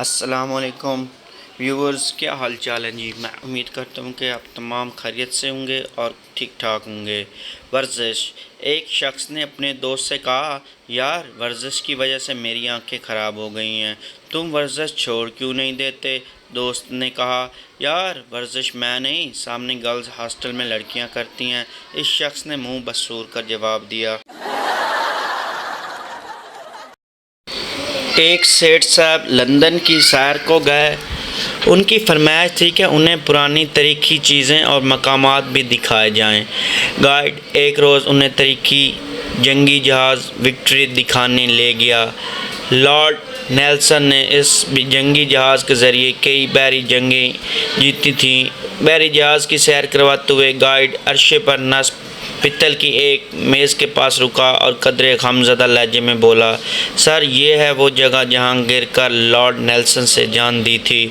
अस्सलामुअलैकुम व्यूवर्स, क्या हाल चाल है जी। मैं उम्मीद करता हूँ कि आप तमाम खैरियत से होंगे और ठीक ठाक होंगे। वर्जिश। एक शख्स ने अपने दोस्त से कहा, यार वर्जिश की वजह से मेरी आंखें ख़राब हो गई हैं, तुम वर्जिश छोड़ क्यों नहीं देते। दोस्त ने कहा, यार वर्जिश मैं नहीं, सामने गर्ल्स हॉस्टल में लड़कियां करती हैं। इस शख्स ने मुंह बसूर कर जवाब दिया। एक सेठ साहब लंदन की सैर को गए। उनकी फरमाइश थी कि उन्हें पुरानी तारीखी चीज़ें और मकामात भी दिखाए जाएं। गाइड एक रोज़ उन्हें तारीखी जंगी जहाज़ विक्ट्री दिखाने ले गया। लॉर्ड नेल्सन ने इस जंगी जहाज़ के ज़रिए कई बहरी जंगें जीती थीं। बहरी जहाज़ की सैर करवाते हुए गाइड अरशे पर नस्ब पित्तल की एक मेज़ के पास रुका और कदरे गमज़दा लहजे में बोला, सर ये है वो जगह जहाँ गिर कर लॉर्ड नेल्सन से जान दी थी।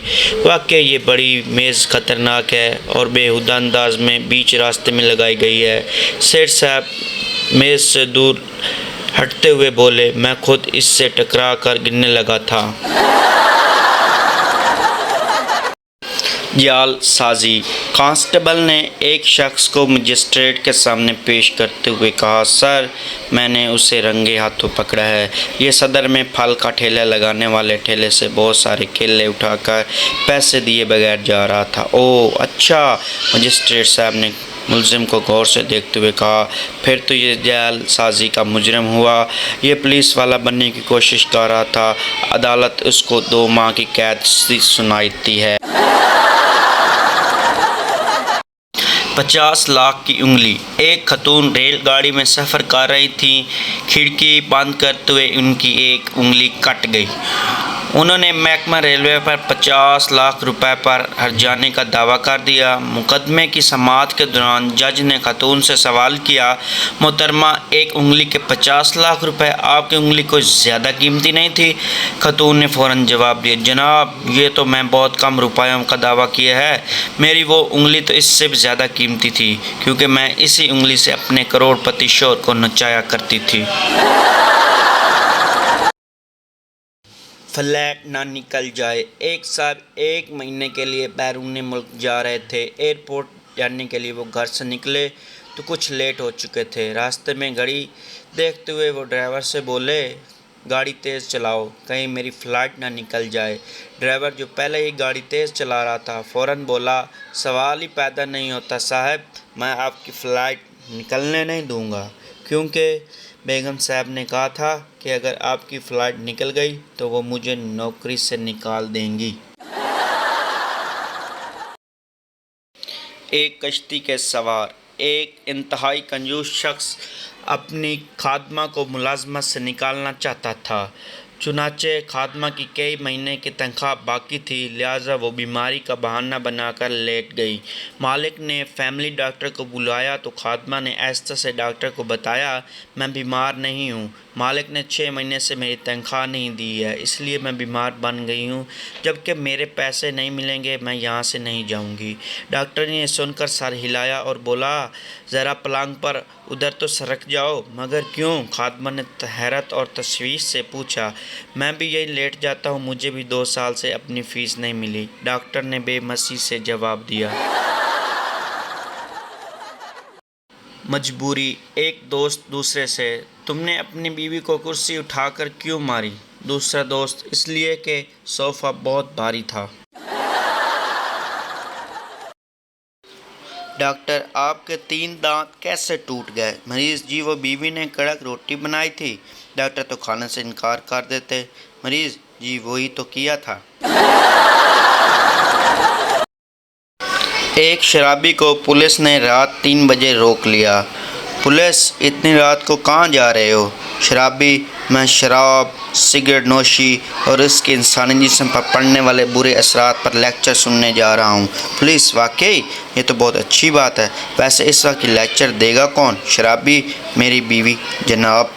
वाकई ये बड़ी मेज़ ख़तरनाक है और बेहुदा अंदाज में बीच रास्ते में लगाई गई है। सेठ साहब मेज़ से दूर हटते हुए बोले, मैं खुद इससे टकरा कर गिरने लगा था। जाल साजी। कांस्टेबल ने एक शख्स को मजिस्ट्रेट के सामने पेश करते हुए कहा, सर मैंने उसे रंगे हाथों पकड़ा है। ये सदर में फल का ठेला लगाने वाले ठेले से बहुत सारे केले उठाकर पैसे दिए बगैर जा रहा था। ओह अच्छा। मजिस्ट्रेट साहब ने मुलजिम को गौर से देखते हुए कहा, फिर तो ये जाल साजी का मुजरिम हुआ। ये पुलिस वाला बनने की कोशिश कर रहा था। अदालत उसको 2 माह की कैद सुनाती है। 50 लाख की उंगली। एक खतून रेलगाड़ी में सफ़र कर रही थी। खिड़की बंद करते हुए उनकी एक उंगली कट गई। उन्होंने महकमा रेलवे पर 50 लाख रुपए पर हर्जाने का दावा कर दिया। मुकदमे की समाअत के दौरान जज ने खतून से सवाल किया, मोहतरमा एक उंगली के 50 लाख रुपए, आपकी उंगली कोई ज़्यादा कीमती नहीं थी। खतून ने फ़ौरन जवाब दिया, जनाब ये तो मैं बहुत कम रुपयों का दावा किया है। मेरी वो उंगली तो इससे भी ज़्यादा कीमती थी, क्योंकि मैं इसी उंगली से अपने करोड़पति शौहर को नचाया करती थी। फ्लैट ना निकल जाए। एक साहब 1 महीने के लिए बैरून मुल्क जा रहे थे। एयरपोर्ट जाने के लिए वो घर से निकले तो कुछ लेट हो चुके थे। रास्ते में घड़ी देखते हुए वो ड्राइवर से बोले, गाड़ी तेज़ चलाओ, कहीं मेरी फ़्लाइट ना निकल जाए। ड्राइवर जो पहले ही गाड़ी तेज़ चला रहा था फ़ौरन बोला, सवाल ही पैदा नहीं होता साहब, मैं आपकी फ़्लाइट निकलने नहीं दूंगा, क्योंकि बेगम साहब ने कहा था कि अगर आपकी फ़्लाइट निकल गई तो वो मुझे नौकरी से निकाल देंगी। एक कश्ती के सवार। एक इंतहाई कंजूस शख्स अपनी खादमा को मुलाजमत से निकालना चाहता था। चुनाचे खादमा की कई महीने की तनख्वाह बाकी थी, लिहाजा वो बीमारी का बहाना बनाकर लेट गई। मालिक ने फैमिली डॉक्टर को बुलाया तो खादमा ने आहिस्ता से डॉक्टर को बताया, मैं बीमार नहीं हूँ। मालिक ने 6 महीने से मेरी तनख्वाह नहीं दी है, इसलिए मैं बीमार बन गई हूँ। जबकि मेरे पैसे नहीं मिलेंगे मैं यहाँ से नहीं जाऊँगी। डॉक्टर ने सुनकर सर हिलाया और बोला, ज़रा पलंग पर उधर तो सरक जाओ। मगर क्यों? खादमा ने हैरत और तशवीश से पूछा। मैं भी यही लेट जाता हूँ, मुझे भी 2 साल से अपनी फ़ीस नहीं मिली। डॉक्टर ने बेबसी से जवाब दिया। मजबूरी। एक दोस्त दूसरे से, तुमने अपनी बीवी को कुर्सी उठाकर क्यों मारी? दूसरा दोस्त, इसलिए कि सोफ़ा बहुत भारी था। डॉक्टर, आपके 3 दांत कैसे टूट गए? मरीज़, जी वो बीवी ने कड़क रोटी बनाई थी। डॉक्टर, तो खाने से इनकार कर देते। मरीज़, जी वही तो किया था। एक शराबी को पुलिस ने रात 3 बजे रोक लिया। पुलिस, इतनी रात को कहाँ जा रहे हो? शराबी, मैं शराब, सिगरेट नोशी और इसके इंसानी जिस्म पर पड़ने वाले बुरे असरात पर लेक्चर सुनने जा रहा हूँ। पुलिस, वाकई ये तो बहुत अच्छी बात है। वैसे इस वक्त लेक्चर देगा कौन? शराबी, मेरी बीवी जनाब।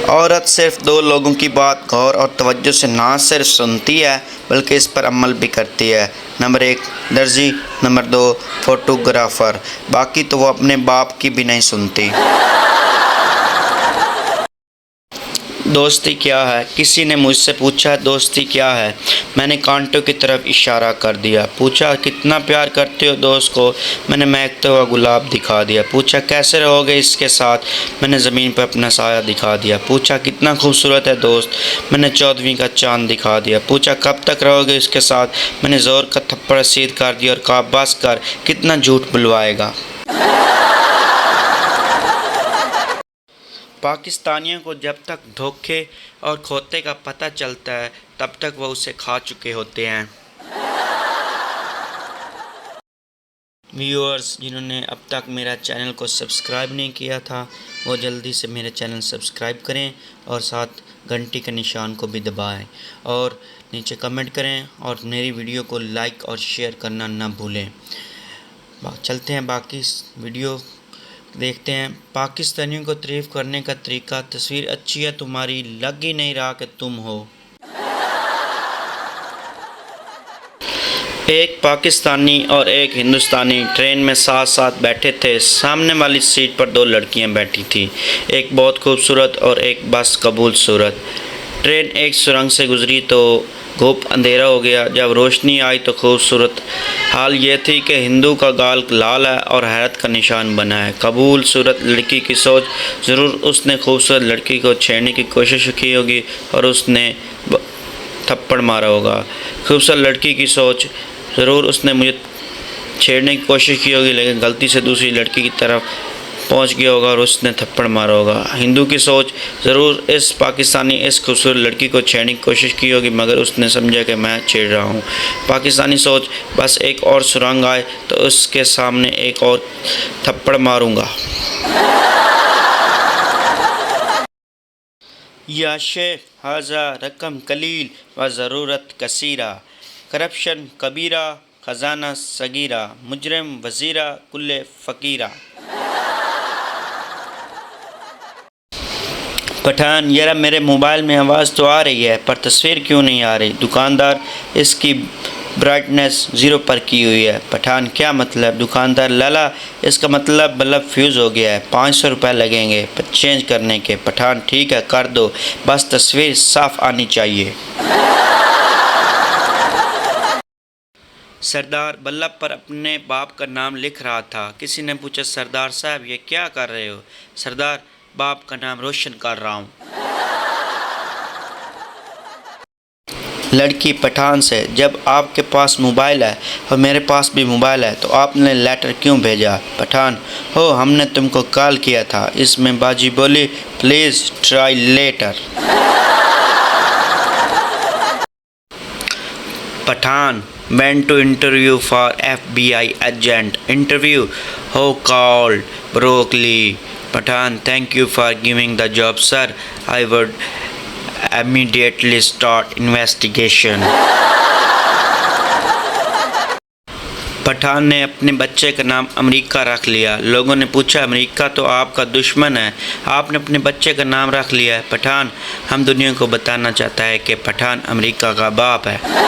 औरत सिर्फ 2 लोगों की बात गौर और तवज्जो से ना सिर्फ सुनती है बल्कि इस पर अमल भी करती है। नंबर 1 दर्जी, नंबर 2 फोटोग्राफ़र, बाकी तो वो अपने बाप की भी नहीं सुनती। दोस्ती क्या है? किसी ने मुझसे पूछा दोस्ती क्या है? मैंने कांटों की तरफ इशारा कर दिया। पूछा कितना प्यार करते हो दोस्त को? मैंने महकता हुआ गुलाब दिखा दिया। पूछा कैसे रहोगे इसके साथ? मैंने ज़मीन पर अपना साया दिखा दिया। पूछा कितना खूबसूरत है दोस्त? मैंने 14वीं का चांद दिखा दिया। पूछा कब तक रहोगे इसके साथ? मैंने ज़ोर का थप्पड़ सीध कर दिया और कहा बस कर, कितना झूठ बुलवाएगा। पाकिस्तानियों को जब तक धोखे और खोते का पता चलता है तब तक वह उसे खा चुके होते हैं। व्यूअर्स जिन्होंने अब तक मेरा चैनल को सब्सक्राइब नहीं किया था वो जल्दी से मेरे चैनल सब्सक्राइब करें और साथ घंटी के निशान को भी दबाएं और नीचे कमेंट करें और मेरी वीडियो को लाइक और शेयर करना ना भूलें। चलते हैं बाकी वीडियो देखते हैं। पाकिस्तानियों को तारीफ़ करने का तरीका। तस्वीर अच्छी है तुम्हारी, लग ही नहीं रहा कि तुम हो। एक पाकिस्तानी और एक हिंदुस्तानी ट्रेन में साथ साथ बैठे थे। सामने वाली सीट पर दो लड़कियां बैठी थीं, एक बहुत खूबसूरत और एक बस कबूल सूरत। ट्रेन एक सुरंग से गुजरी तो खूब अंधेरा हो गया। जब रोशनी आई तो खूबसूरत हाल ये थी कि हिंदू का गाल लाल है और हैरत का निशान बना है। कबूल सूरत लड़की की सोच, ज़रूर उसने खूबसूरत लड़की को छेड़ने की कोशिश की होगी और उसने थप्पड़ मारा होगा। खूबसूरत लड़की की सोच, ज़रूर उसने मुझे छेड़ने की कोशिश की होगी लेकिन गलती से दूसरी लड़की की तरफ पहुंच गया होगा और उसने थप्पड़ मारा होगा। हिंदू की सोच, ज़रूर इस पाकिस्तानी इस खूबसूरत लड़की को छेड़ने की कोशिश की होगी मगर उसने समझा कि मैं छेड़ रहा हूँ। पाकिस्तानी सोच, बस एक और सुरंग आए तो उसके सामने एक और थप्पड़ मारूंगा। या शेख हाजा रकम कलील व ज़रूरत कसीरा, करप्शन कबीरा ख़जाना सगीरा, मुजरिम वज़ीरा कुल्ले फ़कीरा। पठान, यार मेरे मोबाइल में आवाज़ तो आ रही है पर तस्वीर क्यों नहीं आ रही? दुकानदार, इसकी ब्राइटनेस 0 पर की हुई है। पठान, क्या मतलब? दुकानदार, लाला इसका मतलब बल्ब फ्यूज़ हो गया है, 500 रुपये लगेंगे चेंज करने के। पठान, ठीक है कर दो, बस तस्वीर साफ़ आनी चाहिए। सरदार बल्लभ पर अपने बाप का नाम लिख रहा था। किसी ने पूछा सरदार साहब ये क्या कर रहे हो? सरदार, बाप का नाम रोशन कर रहा हूँ। लड़की पठान से, जब आपके पास मोबाइल है और मेरे पास भी मोबाइल है तो आपने लेटर क्यों भेजा? पठान, हो हमने तुमको कॉल किया था। इसमें बाजी बोली please try later. Pathan, went to interview for FBI agent. Interview, who called? Broccoli. Pathan, thank you for giving the job, sir. I would immediately start investigation. Pathan ने अपने बच्चे का नाम अमेरिका रख लिया। लोगों ने पूछा अमेरिका तो आपका दुश्मन है, आपने अपने बच्चे का नाम रख लिया है। पठान, हम दुनिया को बताना चाहता है कि पठान अमेरिका का बाप है।